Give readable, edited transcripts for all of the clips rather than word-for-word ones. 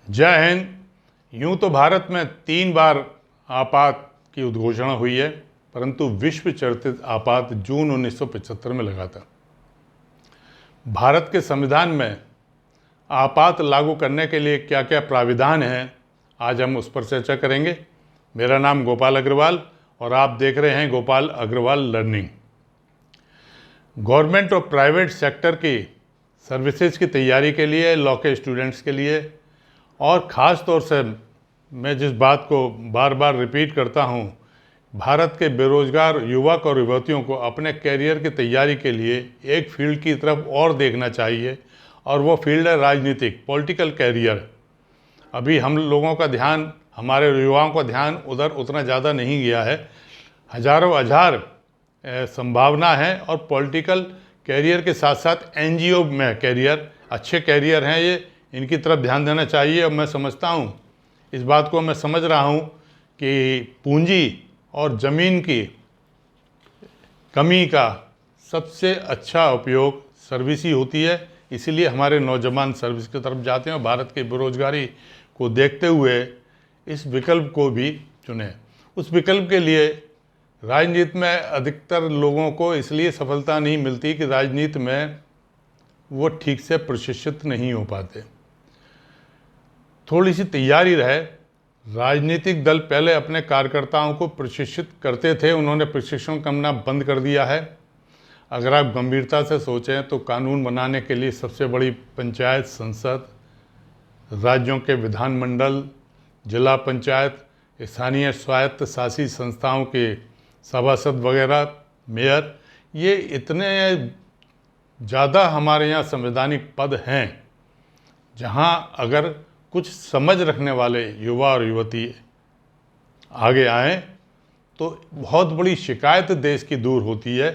जय हिंद। यूं तो भारत में 3 बार आपात की उद्घोषणा हुई है, परंतु विश्व चर्चित आपात जून 1975 में लगा था। भारत के संविधान में आपात लागू करने के लिए क्या क्या प्राविधान हैं, आज हम उस पर चर्चा करेंगे। मेरा नाम गोपाल अग्रवाल और आप देख रहे हैं गोपाल अग्रवाल लर्निंग। गवर्नमेंट और प्राइवेट सेक्टर की सर्विसेज की तैयारी के लिए, लॉ के स्टूडेंट्स के लिए, और ख़ास तौर से मैं जिस बात को बार बार रिपीट करता हूँ, भारत के बेरोजगार युवक और युवतियों को अपने कैरियर की तैयारी के लिए एक फील्ड की तरफ और देखना चाहिए, और वो फील्ड है राजनीतिक, पॉलिटिकल कैरियर। अभी हम लोगों का ध्यान, हमारे युवाओं का ध्यान उधर उतना ज़्यादा नहीं गया है। हजारों हजार संभावना है, और पॉलिटिकल कैरियर के साथ साथ एनजीओ में कैरियर, अच्छे कैरियर हैं ये, इनकी तरफ ध्यान देना चाहिए। और मैं समझता हूँ, इस बात को मैं समझ रहा हूँ कि पूंजी और ज़मीन की कमी का सबसे अच्छा उपयोग सर्विस ही होती है। इसीलिए हमारे नौजवान सर्विस की तरफ जाते हैं और भारत की बेरोजगारी को देखते हुए इस विकल्प को भी चुने। उस विकल्प के लिए राजनीति में अधिकतर लोगों को इसलिए सफलता नहीं मिलती कि राजनीति में वो ठीक से प्रशिक्षित नहीं हो पाते। थोड़ी सी तैयारी रहे। राजनीतिक दल पहले अपने कार्यकर्ताओं को प्रशिक्षित करते थे, उन्होंने प्रशिक्षण करना बंद कर दिया है। अगर आप गंभीरता से सोचें तो कानून बनाने के लिए सबसे बड़ी पंचायत संसद, राज्यों के विधानमंडल, जिला पंचायत, स्थानीय स्वायत्त शासी संस्थाओं के सभासद वगैरह, मेयर, ये इतने ज़्यादा हमारे यहाँ संवैधानिक पद हैं जहाँ अगर कुछ समझ रखने वाले युवा और युवती आगे आएँ तो बहुत बड़ी शिकायत देश की दूर होती है।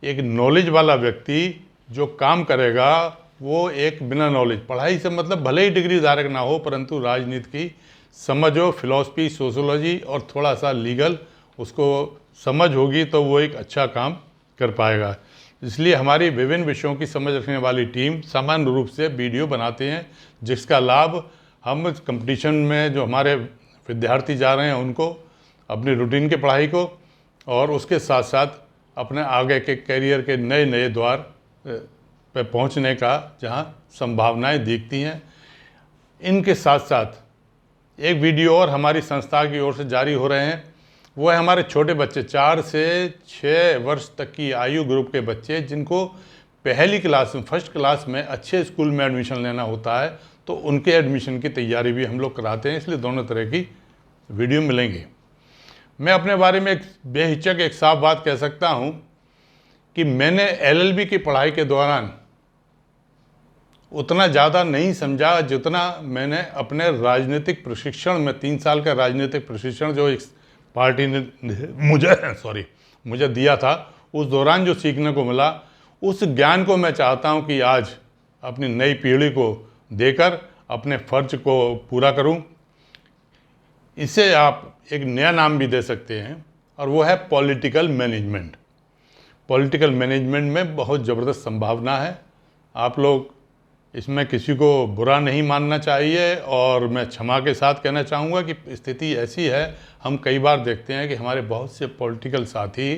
एक नॉलेज वाला व्यक्ति जो काम करेगा वो एक बिना नॉलेज, पढ़ाई से मतलब भले ही डिग्री धारक ना हो, परंतु राजनीति की समझ हो, फिलॉसफी, सोशोलॉजी और थोड़ा सा लीगल उसको समझ होगी तो वो एक अच्छा काम कर पाएगा। इसलिए हमारी विभिन्न विषयों की समझ रखने वाली टीम सामान्य रूप से वीडियो बनाते हैं, जिसका लाभ हम कंपटीशन में जो हमारे विद्यार्थी जा रहे हैं उनको, अपनी रूटीन के पढ़ाई को, और उसके साथ साथ अपने आगे के करियर के नए नए द्वार पे पहुंचने का जहां संभावनाएं दिखती हैं। इनके साथ साथ एक वीडियो और हमारी संस्था की ओर से जारी हो रहे हैं। वो है हमारे छोटे बच्चे, 4 से 6 वर्ष तक की आयु ग्रुप के बच्चे, जिनको पहली क्लास में, फर्स्ट क्लास में अच्छे स्कूल में एडमिशन लेना होता है, तो उनके एडमिशन की तैयारी भी हम लोग कराते हैं। इसलिए दोनों तरह की वीडियो मिलेंगी। मैं अपने बारे में एक बेहिचक एक साफ बात कह सकता हूं कि मैंने एलएलबी की पढ़ाई के दौरान उतना ज़्यादा नहीं समझा जितना मैंने अपने राजनीतिक प्रशिक्षण में, 3 साल का राजनीतिक प्रशिक्षण जो एक पार्टी ने मुझे दिया था, उस दौरान जो सीखने को मिला, उस ज्ञान को मैं चाहता हूं कि आज अपनी नई पीढ़ी को देकर अपने फर्ज को पूरा करूं। इसे आप एक नया नाम भी दे सकते हैं, और वो है पॉलिटिकल मैनेजमेंट। पॉलिटिकल मैनेजमेंट में बहुत ज़बरदस्त संभावना है। आप लोग इसमें किसी को बुरा नहीं मानना चाहिए, और मैं क्षमा के साथ कहना चाहूँगा कि स्थिति ऐसी है, हम कई बार देखते हैं कि हमारे बहुत से पॉलिटिकल साथी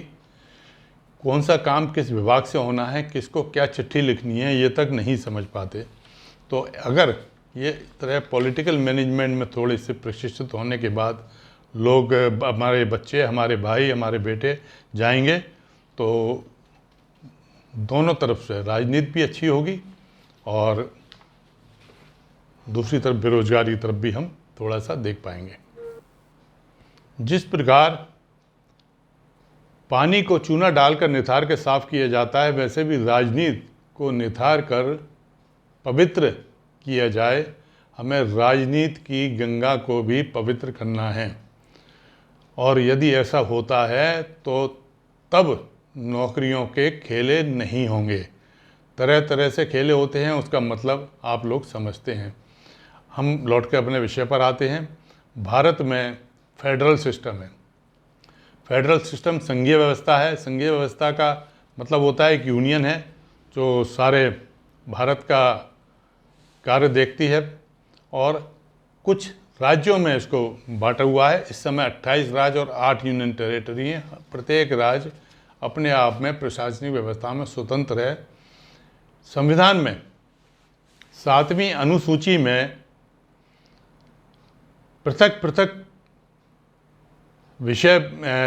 कौन सा काम किस विभाग से होना है, किसको क्या चिट्ठी लिखनी है, ये तक नहीं समझ पाते। तो अगर ये तरह पॉलिटिकल मैनेजमेंट में थोड़े से प्रशिक्षित होने के बाद लोग, हमारे बच्चे, हमारे भाई, हमारे बेटे जाएंगे तो दोनों तरफ से राजनीति भी अच्छी होगी, और दूसरी तरफ बेरोजगारी की तरफ भी हम थोड़ा सा देख पाएंगे। जिस प्रकार पानी को चूना डालकर निथार के साफ किया जाता है, वैसे भी राजनीति को निथार कर पवित्र किया जाए। हमें राजनीति की गंगा को भी पवित्र करना है, और यदि ऐसा होता है तो तब नौकरियों के खेले नहीं होंगे। तरह तरह से खेले होते हैं, उसका मतलब आप लोग समझते हैं। हम लौट के अपने विषय पर आते हैं। भारत में फेडरल सिस्टम है। फेडरल सिस्टम संघीय व्यवस्था है। संघीय व्यवस्था का मतलब होता है एक यूनियन है जो सारे भारत का कार्य देखती है, और कुछ राज्यों में इसको बांटा हुआ है। इस समय 28 राज्य और 8 यूनियन टेरिटरी हैं। प्रत्येक राज्य अपने आप में प्रशासनिक व्यवस्था में स्वतंत्र है। संविधान में 7वीं अनुसूची में पृथक पृथक विषय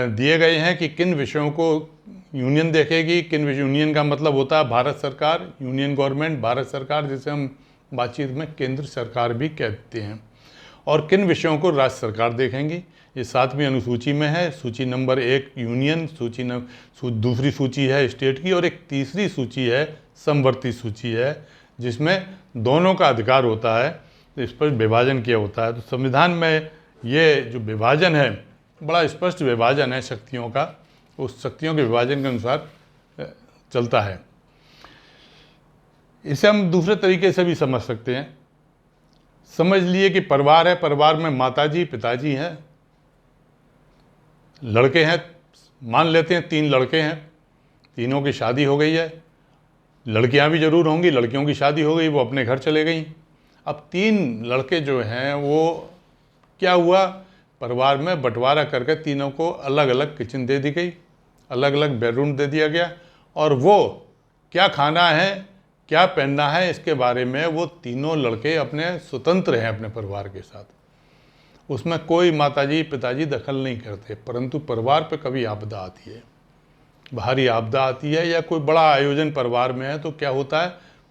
दिए गए हैं कि किन विषयों को यूनियन देखेगी, किन विषय। यूनियन का मतलब होता है भारत सरकार, यूनियन गवर्नमेंट, भारत सरकार, जिसे हम बातचीत में केंद्र सरकार भी कहते हैं। और किन विषयों को राज्य सरकार देखेंगी, ये 7वीं अनुसूची में है। सूची नंबर 1 यूनियन, दूसरी सूची है स्टेट की, और एक तीसरी सूची है समवर्ती सूची है, जिसमें दोनों का अधिकार होता है। तो इस पर विभाजन किया होता है। तो संविधान में ये जो विभाजन है, बड़ा स्पष्ट विभाजन है शक्तियों का, उस शक्तियों के विभाजन के अनुसार चलता है। इसे हम दूसरे तरीके से भी समझ सकते हैं। समझ लिए कि परिवार है, परिवार में माताजी पिताजी हैं, लड़के हैं, मान लेते हैं 3 लड़के हैं, तीनों की शादी हो गई है। लड़कियां भी जरूर होंगी, लड़कियों की शादी हो गई, वो अपने घर चले गई। अब 3 लड़के जो हैं, वो क्या हुआ, परिवार में बंटवारा करके तीनों को अलग अलग किचन दे दी गई, अलग अलग बेडरूम दे दिया गया, और वो क्या खाना है क्या पहनना है इसके बारे में वो तीनों लड़के अपने स्वतंत्र हैं अपने परिवार के साथ। उसमें कोई माताजी पिताजी दखल नहीं करते। परंतु परिवार पे कभी आपदा आती है, बाहरी आपदा आती है, या कोई बड़ा आयोजन परिवार में है, तो क्या होता है,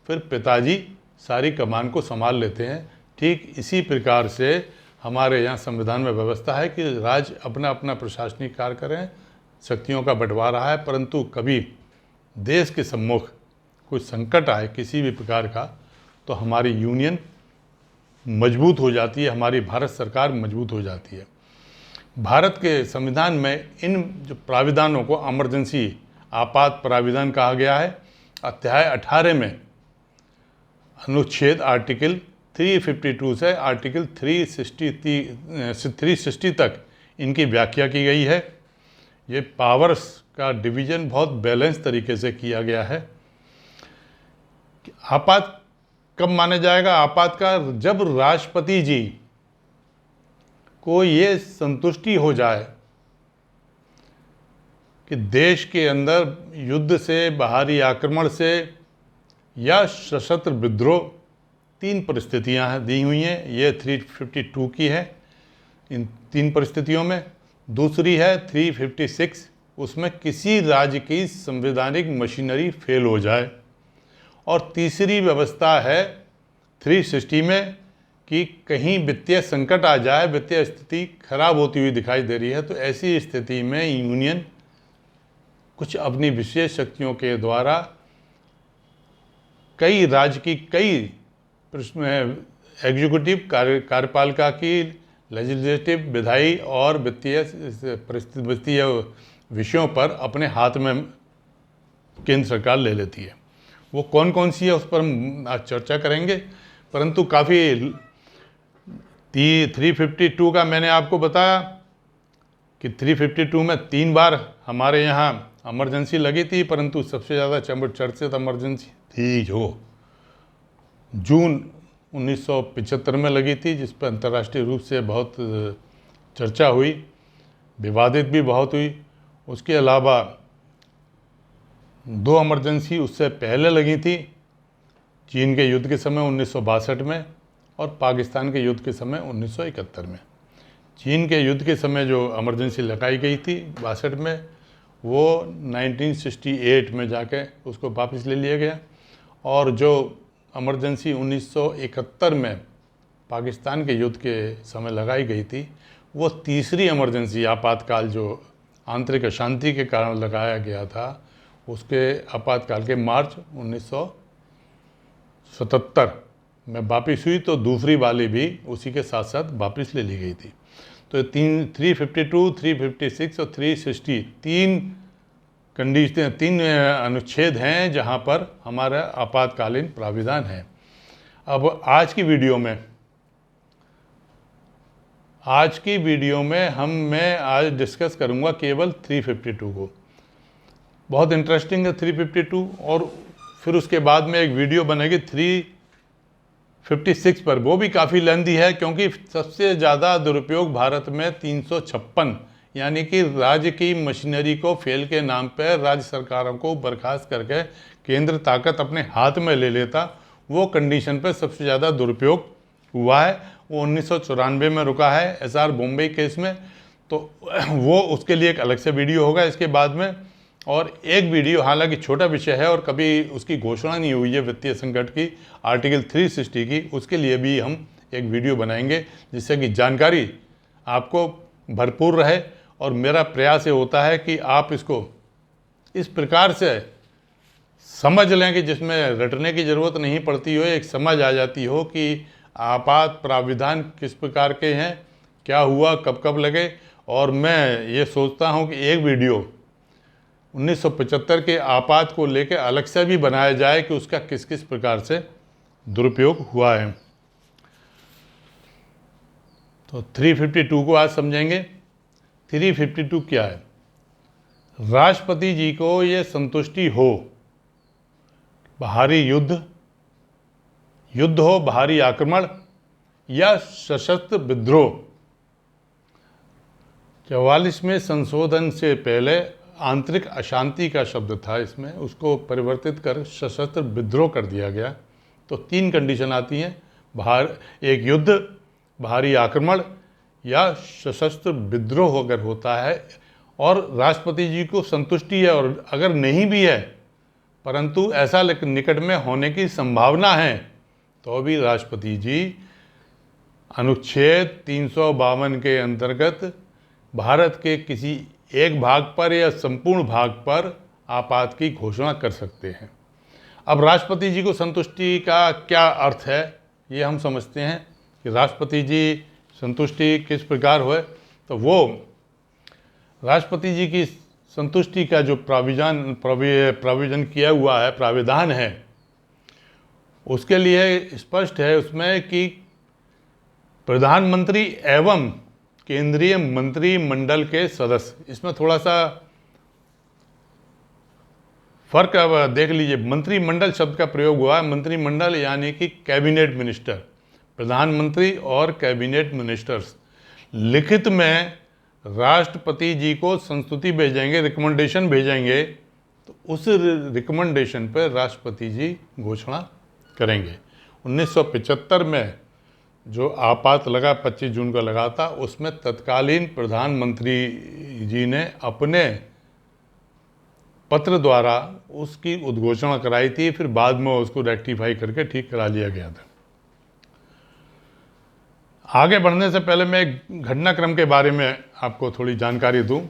फिर पिताजी सारी कमान को संभाल लेते हैं। ठीक इसी प्रकार से हमारे यहाँ संविधान में व्यवस्था है कि राज्य अपना अपना प्रशासनिक कार्य करें, शक्तियों का बंटवारा है। परंतु कभी देश के सम्मुख कोई संकट आए किसी भी प्रकार का, तो हमारी यूनियन मजबूत हो जाती है, हमारी भारत सरकार मजबूत हो जाती है। भारत के संविधान में इन जो प्राविधानों को इमरजेंसी आपात प्राविधान कहा गया है। अध्याय 18 में अनुच्छेद आर्टिकल 352 से आर्टिकल 360 तक इनकी व्याख्या की गई है। ये पावर्स का डिवीज़न बहुत बैलेंस तरीके से किया गया है। आपात कब माना जाएगा, आपात का जब राष्ट्रपति जी को ये संतुष्टि हो जाए कि देश के अंदर युद्ध से, बाहरी आक्रमण से या सशस्त्र विद्रोह, 3 परिस्थितियां दी हुई हैं। ये 352 की है इन 3 परिस्थितियों में। दूसरी है 356, उसमें किसी राज्य की संवैधानिक मशीनरी फेल हो जाए। और तीसरी व्यवस्था है 360 में कि कहीं वित्तीय संकट आ जाए, वित्तीय स्थिति खराब होती हुई दिखाई दे रही है, तो ऐसी स्थिति में यूनियन कुछ अपनी विशेष शक्तियों के द्वारा कई राज्य की कई एग्जीक्यूटिव कार्यपालिका की, लेजिस्लेटिव विधायी और वित्तीय विषयों पर अपने हाथ में केंद्र सरकार ले लेती है। वो कौन कौन सी है उस पर हम आज चर्चा करेंगे। परंतु काफ़ी 352 का मैंने आपको बताया कि 352 में 3 बार हमारे यहाँ इमरजेंसी लगी थी, परंतु सबसे ज़्यादा चर्चित इमरजेंसी थी जो जून 1975 में लगी थी, जिस पर अंतर्राष्ट्रीय रूप से बहुत चर्चा हुई, विवादित भी बहुत हुई। उसके अलावा 2 इमरजेंसी उससे पहले लगी थी, चीन के युद्ध के समय 1962 में और पाकिस्तान के युद्ध के समय 1971 में। चीन के युद्ध के समय जो इमरजेंसी लगाई गई थी 62 में, वो 1968 में जाके उसको वापस ले लिया गया। और जो इमरजेंसी 1971 में पाकिस्तान के युद्ध के समय लगाई गई थी, वो तीसरी इमरजेंसी आपातकाल जो आंतरिक अशांति के कारण लगाया गया था, उसके आपातकाल के मार्च 1977 में वापस हुई। तो दूसरी वाली भी उसी के साथ साथ वापस ले ली गई थी। तो 352, 356 और 360 तीन अनुच्छेद हैं जहां पर हमारा आपातकालीन प्राविधान है। अब आज की वीडियो में मैं आज डिस्कस करूंगा केवल 352 को। बहुत इंटरेस्टिंग है 352, और फिर उसके बाद में एक वीडियो बनेगी 56 पर, वो भी काफ़ी लेंदी है क्योंकि सबसे ज़्यादा दुरुपयोग भारत में 356, यानी कि राज्य की मशीनरी को फेल के नाम पर राज्य सरकारों को बर्खास्त करके केंद्र ताकत अपने हाथ में ले लेता, वो कंडीशन पे सबसे ज़्यादा दुरुपयोग हुआ है। वो 1994 में रुका है एसआर बॉम्बे केस में, तो वो उसके लिए एक अलग से वीडियो होगा इसके बाद में। और एक वीडियो, हालांकि छोटा विषय है और कभी उसकी घोषणा नहीं हुई है वित्तीय संकट की, आर्टिकल 360 की, उसके लिए भी हम एक वीडियो बनाएंगे जिससे कि जानकारी आपको भरपूर रहे। और मेरा प्रयास ये होता है कि आप इसको इस प्रकार से समझ लें कि जिसमें रटने की ज़रूरत नहीं पड़ती हो, एक समझ आ जाती हो कि आपात प्राविधान किस प्रकार के हैं, क्या हुआ, कब कब लगे। और मैं ये सोचता हूँ कि एक वीडियो 1975 के आपात को लेकर अलग से भी बनाया जाए कि उसका किस किस प्रकार से दुरुपयोग हुआ है। तो 352 को आज समझेंगे। 352 क्या है? राष्ट्रपति जी को ये संतुष्टि हो, बाहरी युद्ध हो, बाहरी आक्रमण या सशस्त्र विद्रोह। 44वें संशोधन से पहले आंतरिक अशांति का शब्द था इसमें, उसको परिवर्तित कर सशस्त्र विद्रोह कर दिया गया। तो 3 कंडीशन आती हैं, एक युद्ध, बाहरी आक्रमण या सशस्त्र विद्रोह अगर होता है और राष्ट्रपति जी को संतुष्टि है, और अगर नहीं भी है परंतु ऐसा निकट में होने की संभावना है, तो भी राष्ट्रपति जी अनुच्छेद 352 के अंतर्गत भारत के किसी एक भाग पर या संपूर्ण भाग पर आपात की घोषणा कर सकते हैं। अब राष्ट्रपति जी को संतुष्टि का क्या अर्थ है, ये हम समझते हैं कि राष्ट्रपति जी संतुष्टि किस प्रकार हुए। तो वो राष्ट्रपति जी की संतुष्टि का जो प्रोविजन किया हुआ है, प्राविधान है, उसके लिए स्पष्ट है उसमें कि प्रधानमंत्री एवं केंद्रीय मंत्रिमंडल के सदस्य, इसमें थोड़ा सा फर्क अब देख लीजिए। मंत्रिमंडल शब्द का प्रयोग हुआ है, मंत्रिमंडल यानी कि कैबिनेट मिनिस्टर, प्रधानमंत्री और कैबिनेट मिनिस्टर्स लिखित में राष्ट्रपति जी को संस्तुति भेजेंगे, रिकमेंडेशन भेजेंगे, तो उस रिकमेंडेशन पर राष्ट्रपति जी घोषणा करेंगे। 1975 में जो आपात लगा, 25 जून को लगा था, उसमें तत्कालीन प्रधानमंत्री जी ने अपने पत्र द्वारा उसकी उद्घोषणा कराई थी, फिर बाद में उसको रेक्टिफाई करके ठीक करा लिया गया था। आगे बढ़ने से पहले मैं एक घटनाक्रम के बारे में आपको थोड़ी जानकारी दूं।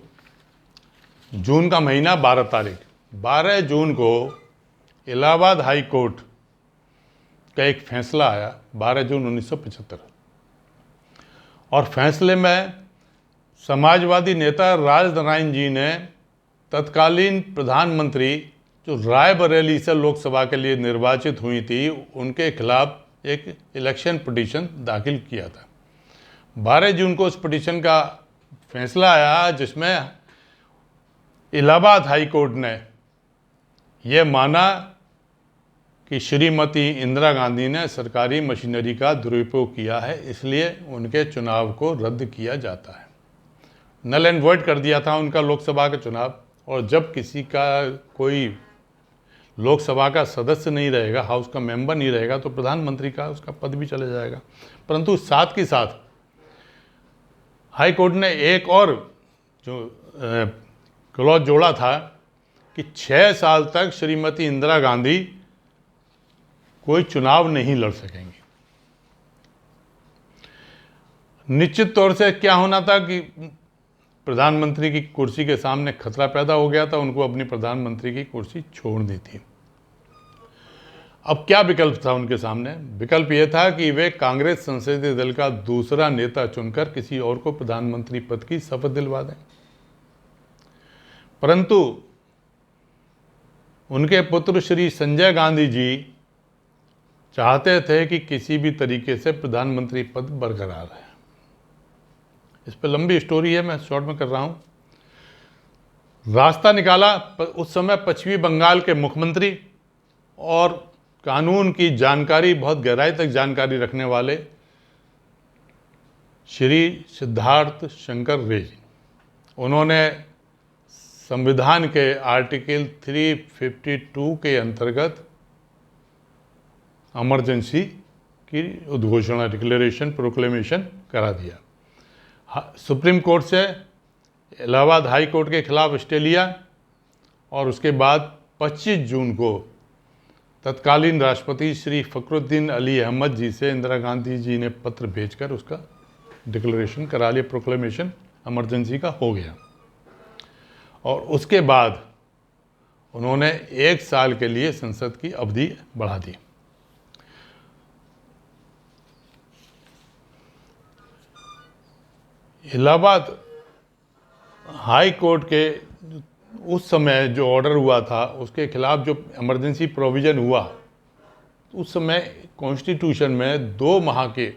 जून का महीना 12 तारीख, 12 जून को इलाहाबाद हाई कोर्ट का एक फैसला आया, 12 जून 1975, और फैसले में समाजवादी नेता राजनारायण जी ने तत्कालीन प्रधानमंत्री जो रायबरेली से लोकसभा के लिए निर्वाचित हुई थी, उनके खिलाफ एक इलेक्शन पिटीशन दाखिल किया था। 12 जून को उस पिटीशन का फैसला आया जिसमें इलाहाबाद हाई कोर्ट ने यह माना कि श्रीमती इंदिरा गांधी ने सरकारी मशीनरी का दुरुपयोग किया है, इसलिए उनके चुनाव को रद्द किया जाता है। नल एंड वॉइड कर दिया था उनका लोकसभा का चुनाव। और जब किसी का कोई लोकसभा का सदस्य नहीं रहेगा, हाउस का मेंबर नहीं रहेगा, तो प्रधानमंत्री का उसका पद भी चले जाएगा। परंतु साथ के साथ हाई कोर्ट ने एक और जो क्लॉज जोड़ा था कि 6 साल तक श्रीमती इंदिरा गांधी कोई चुनाव नहीं लड़ सकेंगी। निश्चित तौर से क्या होना था कि प्रधानमंत्री की कुर्सी के सामने खतरा पैदा हो गया था, उनको अपनी प्रधानमंत्री की कुर्सी छोड़नी थी। अब क्या विकल्प था उनके सामने? विकल्प यह था कि वे कांग्रेस संसदीय दल का दूसरा नेता चुनकर किसी और को प्रधानमंत्री पद की शपथ दिलवा दें, परंतु उनके पुत्र श्री संजय गांधी जी चाहते थे कि किसी भी तरीके से प्रधानमंत्री पद बरकरार है। इस पर लंबी स्टोरी है, मैं शॉर्ट में कर रहा हूं। रास्ता निकाला उस समय पश्चिमी बंगाल के मुख्यमंत्री और कानून की जानकारी, बहुत गहराई तक जानकारी रखने वाले श्री सिद्धार्थ शंकर रे जी, उन्होंने संविधान के आर्टिकल 352 के अंतर्गत इमरजेंसी की उद्घोषणा, डिक्लेरेशन, प्रोक्लेमेशन करा दिया। सुप्रीम कोर्ट से इलाहाबाद हाई कोर्ट के खिलाफ स्टे लिया और उसके बाद 25 जून को तत्कालीन राष्ट्रपति श्री फखरुद्दीन अली अहमद जी से इंदिरा गांधी जी ने पत्र भेजकर उसका डिक्लेरेशन करा लिया, प्रोक्लेमेशन इमरजेंसी का हो गया। और उसके बाद उन्होंने 1 साल के लिए संसद की अवधि बढ़ा दी। इलाहाबाद हाई कोर्ट के उस समय जो ऑर्डर हुआ था, उसके खिलाफ जो इमरजेंसी प्रोविज़न हुआ, उस समय कॉन्स्टिट्यूशन में 2 माह के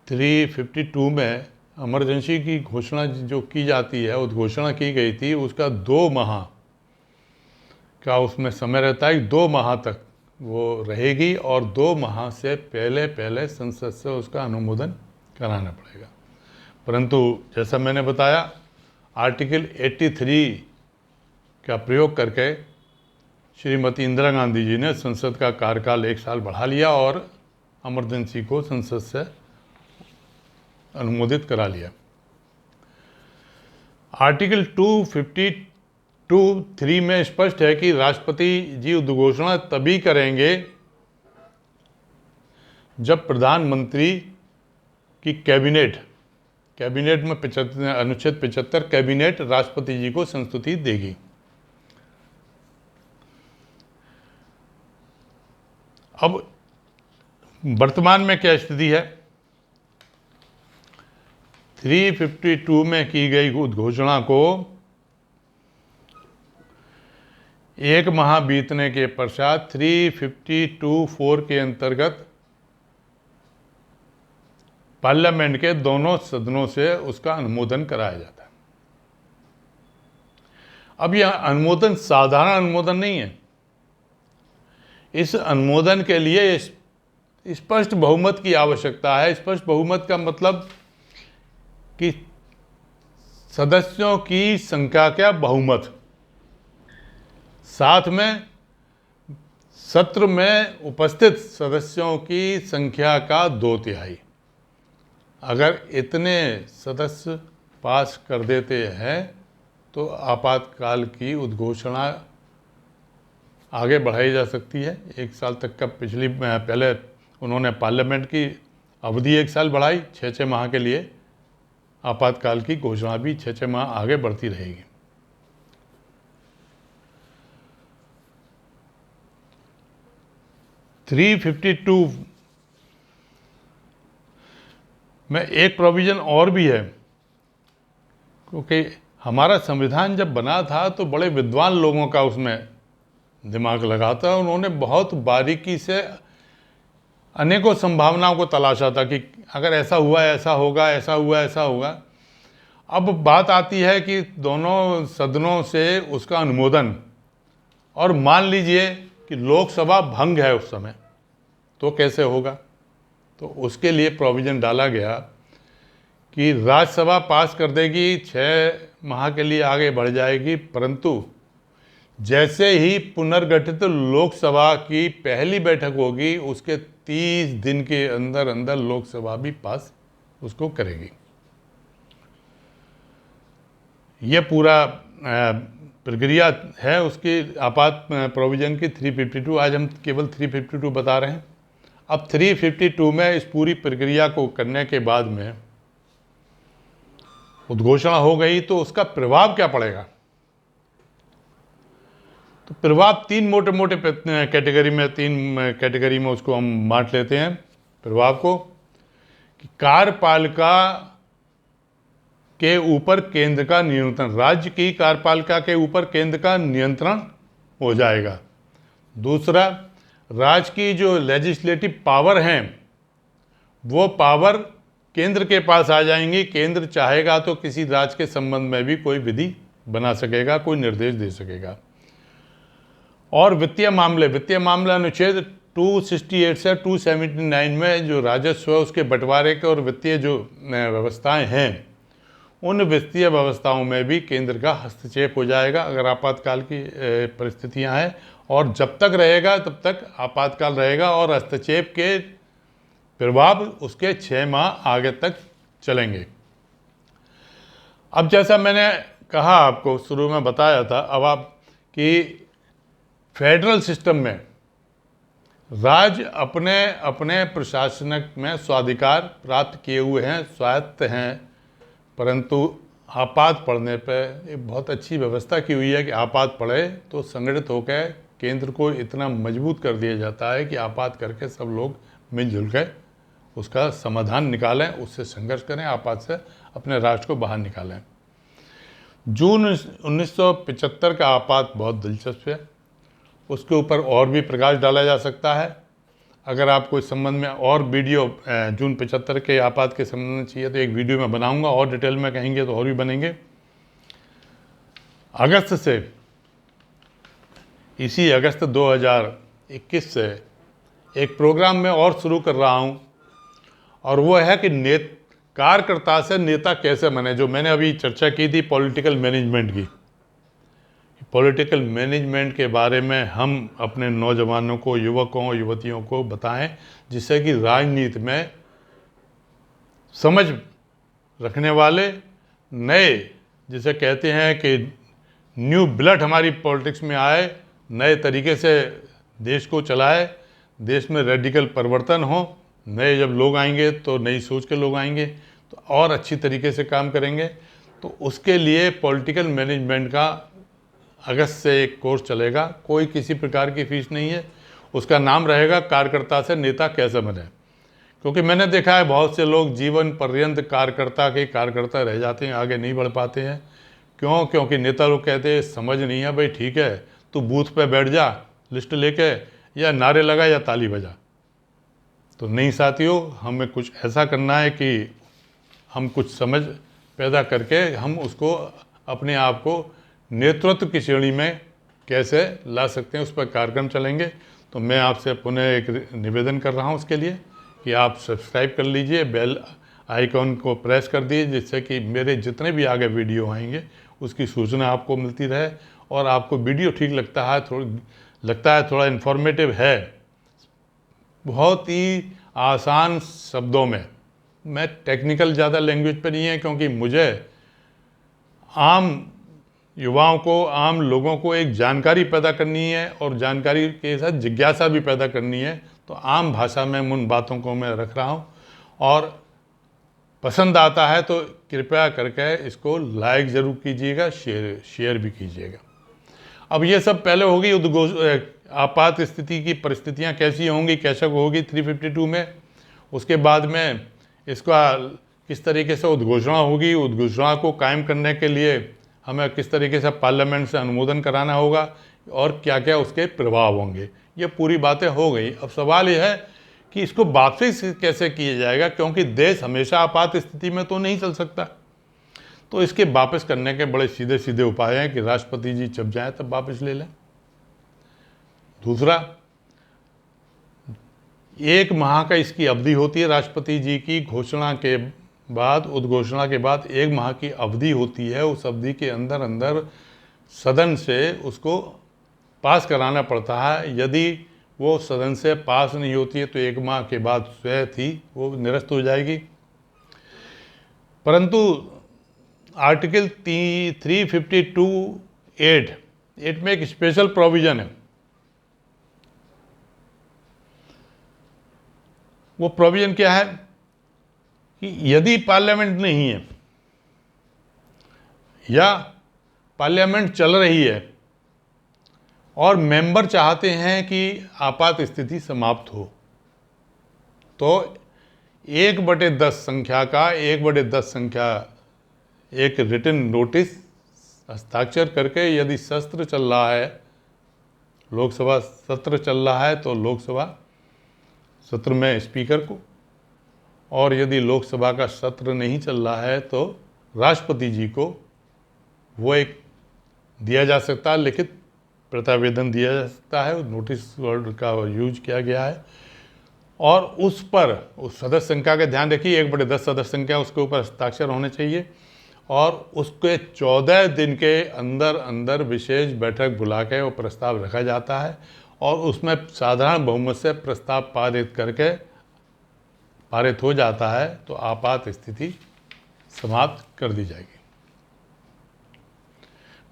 352 में इमरजेंसी की घोषणा जो की जाती है, उद्घोषणा की गई थी, उसका 2 माह का उसमें समय रहता है। 2 माह तक वो रहेगी और 2 माह से पहले संसद से उसका अनुमोदन कराना पड़ेगा। परंतु जैसा मैंने बताया, आर्टिकल 83 का प्रयोग करके श्रीमती इंदिरा गांधी जी ने संसद का कार्यकाल 1 साल बढ़ा लिया और इमरजेंसी को संसद से अनुमोदित करा लिया। आर्टिकल 252(3) में स्पष्ट है कि राष्ट्रपति जी उद्घोषणा तभी करेंगे जब प्रधानमंत्री की कैबिनेट में अनुच्छेद 75 कैबिनेट राष्ट्रपति जी को संस्तुति देगी। अब वर्तमान में क्या स्थिति है? 352 में की गई उद्घोषणा को 1 माह बीतने के पश्चात 352(4) के अंतर्गत पार्लियामेंट के दोनों सदनों से उसका अनुमोदन कराया जाता है। अब यह अनुमोदन साधारण अनुमोदन नहीं है। इस अनुमोदन के लिए स्पष्ट बहुमत की आवश्यकता है। स्पष्ट बहुमत का मतलब कि सदस्यों की संख्या का बहुमत, साथ में सत्र में उपस्थित सदस्यों की संख्या का 2/3। अगर इतने सदस्य पास कर देते हैं तो आपातकाल की उद्घोषणा आगे बढ़ाई जा सकती है। 1 साल तक का पहले उन्होंने पार्लियामेंट की अवधि 1 साल बढ़ाई, 6 माह के लिए। आपातकाल की घोषणा भी 6 माह आगे बढ़ती रहेगी। थ्री 352 में एक प्रोविज़न और भी है, क्योंकि हमारा संविधान जब बना था तो बड़े विद्वान लोगों का उसमें दिमाग लगा था। उन्होंने बहुत बारीकी से अनेकों संभावनाओं को तलाशा था कि अगर ऐसा हुआ ऐसा होगा, ऐसा हुआ ऐसा होगा। अब बात आती है कि दोनों सदनों से उसका अनुमोदन, और मान लीजिए कि लोकसभा भंग है उस समय, तो कैसे होगा? तो उसके लिए प्रोविज़न डाला गया कि राज्यसभा पास कर देगी, 6 माह के लिए आगे बढ़ जाएगी, परंतु जैसे ही पुनर्गठित लोकसभा की पहली बैठक होगी उसके 30 दिन के अंदर अंदर लोकसभा भी पास उसको करेगी। यह पूरा प्रक्रिया है उसकी आपात प्रोविज़न की 352। आज हम केवल 352 बता रहे हैं। अब 352 में इस पूरी प्रक्रिया को करने के बाद में उद्घोषणा हो गई तो उसका प्रभाव क्या पड़ेगा? तो प्रभाव 3 मोटे कैटेगरी में उसको हम बांट लेते हैं प्रभाव को, कि कार्यपालिका के ऊपर केंद्र का नियंत्रण, राज्य की कार्यपालिका के ऊपर केंद्र का नियंत्रण हो जाएगा। दूसरा, राज्य की जो लेजिस्लेटिव पावर हैं वो पावर केंद्र के पास आ जाएंगी। केंद्र चाहेगा तो किसी राज्य के संबंध में भी कोई विधि बना सकेगा, कोई निर्देश दे सकेगा। और वित्तीय मामले अनुच्छेद 268 से 279 में जो राजस्व है उसके बंटवारे के और वित्तीय जो व्यवस्थाएं हैं, उन वित्तीय व्यवस्थाओं में भी केंद्र का हस्तक्षेप हो जाएगा अगर आपातकाल की परिस्थितियां हैं, और जब तक रहेगा तब तक आपातकाल रहेगा और हस्तक्षेप के प्रभाव उसके 6 माह आगे तक चलेंगे। अब जैसा मैंने कहा, आपको शुरू में बताया था, अब आप कि फेडरल सिस्टम में राज्य अपने अपने प्रशासनिक में स्वाधिकार प्राप्त किए हुए हैं, स्वायत्त हैं, परंतु आपात पड़ने पर एक बहुत अच्छी व्यवस्था की हुई है कि आपात पड़े तो संगठित होकर केंद्र को इतना मजबूत कर दिया जाता है कि आपात करके सब लोग मिलजुल कर उसका समाधान निकालें, उससे संघर्ष करें, आपात से अपने राष्ट्र को बाहर निकालें। जून 1975 का आपात बहुत दिलचस्प है, उसके ऊपर और भी प्रकाश डाला जा सकता है। अगर आपको इस संबंध में और वीडियो जून 75 के आपात के संबंध में चाहिए तो एक वीडियो मैं बनाऊंगा, और डिटेल में कहेंगे तो और भी बनेंगे। अगस्त से, इसी अगस्त 2021 से एक प्रोग्राम मैं और शुरू कर रहा हूं, और वो है कि कार्यकर्ता से नेता कैसे बने। जो मैंने अभी चर्चा की थी पॉलिटिकल मैनेजमेंट की, पॉलिटिकल मैनेजमेंट के बारे में हम अपने नौजवानों को, युवकों, युवतियों को बताएं, जिससे कि राजनीति में समझ रखने वाले नए, जिसे कहते हैं कि न्यू ब्लड हमारी पॉलिटिक्स में आए, नए तरीके से देश को चलाए, देश में रेडिकल परिवर्तन हो। नए जब लोग आएंगे तो नई सोच के लोग आएंगे तो और अच्छी तरीके से काम करेंगे। तो उसके लिए पॉलिटिकल मैनेजमेंट का अगस्त से एक कोर्स चलेगा, कोई किसी प्रकार की फीस नहीं है, उसका नाम रहेगा कार्यकर्ता से नेता कैसे बने। क्योंकि मैंने देखा है बहुत से लोग जीवन पर्यंत कार्यकर्ता रह जाते हैं, आगे नहीं बढ़ पाते हैं। क्यों? क्योंकि नेता लोग कहते हैं समझ नहीं है भाई, ठीक है तू बूथ पे बैठ जा लिस्ट लेके, या नारे लगा या ताली बजा। तो नहीं साथियों, हमें कुछ ऐसा करना है कि हम कुछ समझ पैदा करके हम उसको, अपने आप को नेतृत्व की श्रेणी में कैसे ला सकते हैं, उस पर कार्यक्रम चलेंगे। तो मैं आपसे पुनः एक निवेदन कर रहा हूं उसके लिए कि आप सब्सक्राइब कर लीजिए, बेल आइकॉन को प्रेस कर दीजिए, जिससे कि मेरे जितने भी आगे वीडियो आएंगे उसकी सूचना आपको मिलती रहे। और आपको वीडियो ठीक लगता है, थोड़ा इन्फॉर्मेटिव है, बहुत ही आसान शब्दों में, मैं टेक्निकल ज़्यादा लैंग्वेज पर नहीं है, क्योंकि मुझे आम युवाओं को, आम लोगों को एक जानकारी पैदा करनी है और जानकारी के साथ जिज्ञासा भी पैदा करनी है। तो आम भाषा में उन बातों को मैं रख रहा हूँ, और पसंद आता है तो कृपया करके इसको लाइक ज़रूर कीजिएगा, शेयर भी कीजिएगा। अब ये सब पहले होगी आपात स्थिति की परिस्थितियाँ कैसी होंगी, कैसे होगी 352 में। उसके बाद में इसका किस तरीके से उद्घोषणा होगी, उद्घोषणा को कायम करने के लिए हमें किस तरीके से पार्लियामेंट से अनुमोदन कराना होगा, और क्या क्या उसके प्रभाव होंगे, ये पूरी बातें हो गई। अब सवाल यह है कि इसको वापसी कैसे किया जाएगा, क्योंकि देश हमेशा आपात स्थिति में तो नहीं चल सकता। तो इसके वापस करने के बड़े सीधे सीधे उपाय हैं कि राष्ट्रपति जी जब जाएं तब वापस ले लें। दूसरा, 1 माह का इसकी अवधि होती है, राष्ट्रपति जी की घोषणा के बाद, उद्घोषणा के बाद 1 माह की अवधि होती है। उस अवधि के अंदर अंदर सदन से उसको पास कराना पड़ता है। यदि वो सदन से पास नहीं होती है तो 1 माह के बाद स्वयं थी वो निरस्त हो जाएगी। परंतु आर्टिकल 352(8) में एक स्पेशल प्रोविज़न है। वो प्रोविज़न क्या है कि यदि पार्लियामेंट नहीं है या पार्लियामेंट चल रही है और मेंबर चाहते हैं कि आपात स्थिति समाप्त हो, तो 1/10 संख्या का 1/10 संख्या एक रिटन नोटिस हस्ताक्षर करके, यदि सत्र चल रहा है, लोकसभा सत्र चल रहा है तो लोकसभा सत्र में स्पीकर को, और यदि लोकसभा का सत्र नहीं चल रहा है तो राष्ट्रपति जी को वो एक दिया जा सकता है लिखित प्रतिवेदन दिया जा सकता है, नोटिस वर्ड का यूज किया गया है, और उस पर उस सदस्य संख्या का ध्यान रखिए, 1/10 सदस्य संख्या उसके ऊपर हस्ताक्षर होने चाहिए, और उसके 14 दिन के अंदर अंदर विशेष बैठक बुला के वो प्रस्ताव रखा जाता है, और उसमें साधारण बहुमत से प्रस्ताव पारित हो जाता है तो आपात स्थिति समाप्त कर दी जाएगी।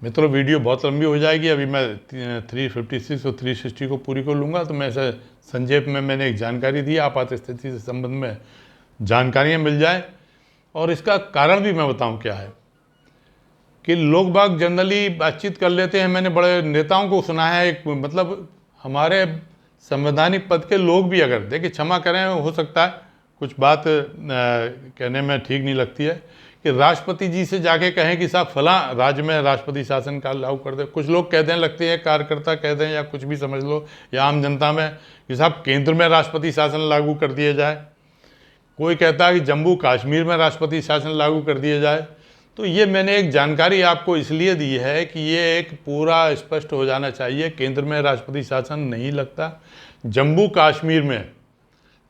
मित्रों, वीडियो बहुत लंबी हो जाएगी, अभी मैं 356 और 360 को पूरी कर लूँगा, तो मैं ऐसे संक्षेप में मैंने एक जानकारी दी, आपात स्थिति से संबंध में जानकारियाँ मिल जाए। और इसका कारण भी मैं बताऊं क्या है कि लोग बाग जनरली बातचीत कर लेते हैं। मैंने बड़े नेताओं को सुना है, एक मतलब हमारे संवैधानिक पद के लोग भी, अगर देखिए क्षमा करें, हो सकता है कुछ बात कहने में ठीक नहीं लगती है, कि राष्ट्रपति जी से जाके कहें कि साहब फला राज्य में राष्ट्रपति शासन काल लागू कर दे। कुछ लोग कहते हैं, लगते हैं कार्यकर्ता कहते हैं, या कुछ भी समझ लो, या आम जनता में, कि साहब केंद्र में राष्ट्रपति शासन लागू कर दिया जाए। कोई कहता है कि जम्मू कश्मीर में राष्ट्रपति शासन लागू कर दिया जाए। तो ये मैंने एक जानकारी आपको इसलिए दी है कि ये एक पूरा स्पष्ट हो जाना चाहिए, केंद्र में राष्ट्रपति शासन नहीं लगता। जम्मू कश्मीर में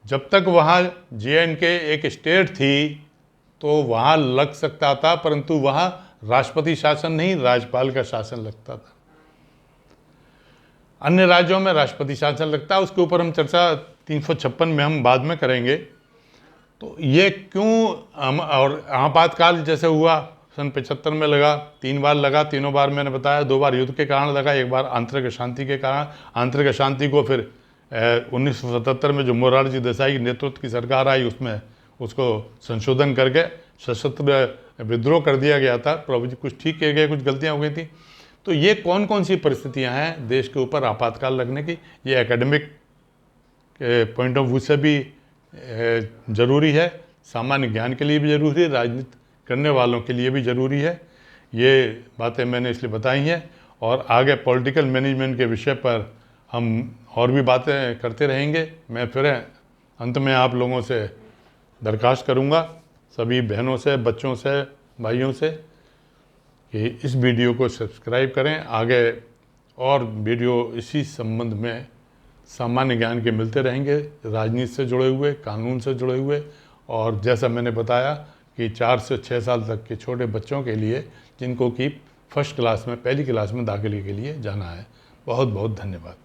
जब तक वहाँ JNK एक स्टेट थी तो वहाँ लग सकता था, परंतु वहाँ राष्ट्रपति शासन नहीं, राज्यपाल का शासन लगता था। अन्य राज्यों में राष्ट्रपति शासन लगता है, उसके ऊपर हम चर्चा 356 में हम बाद में करेंगे। तो ये क्यों, और आपातकाल जैसे हुआ सन 75 में लगा, 3 बार लगा, तीनों बार मैंने बताया, 2 बार युद्ध के कारण लगा, 1 बार आंतरिक अशांति के कारण। आंतरिक अशांति को फिर 1977 में जो मोरारजी देसाई के नेतृत्व की सरकार आई, उसमें उसको संशोधन करके सशस्त्र विद्रोह कर दिया गया था। प्रभु जी कुछ ठीक किए गए, कुछ गलतियाँ हो गई थी। तो ये कौन कौन सी परिस्थितियाँ हैं देश के ऊपर आपातकाल लगने की, ये एकेडमिक पॉइंट ऑफ व्यू से भी ज़रूरी है, सामान्य ज्ञान के लिए भी ज़रूरी है, राजनीति करने वालों के लिए भी ज़रूरी है। ये बातें मैंने इसलिए बताई हैं, और आगे पॉलिटिकल मैनेजमेंट के विषय पर हम और भी बातें करते रहेंगे। मैं फिर अंत में आप लोगों से दरख्वास्त करूँगा, सभी बहनों से, बच्चों से, भाइयों से, कि इस वीडियो को सब्सक्राइब करें। आगे और वीडियो इसी संबंध में सामान्य ज्ञान के मिलते रहेंगे, राजनीति से जुड़े हुए, कानून से जुड़े हुए, और जैसा मैंने बताया कि 4 से 6 साल तक के छोटे बच्चों के लिए, जिनको कि फर्स्ट क्लास में, पहली क्लास में दाखिले के लिए जाना है। बहुत बहुत धन्यवाद।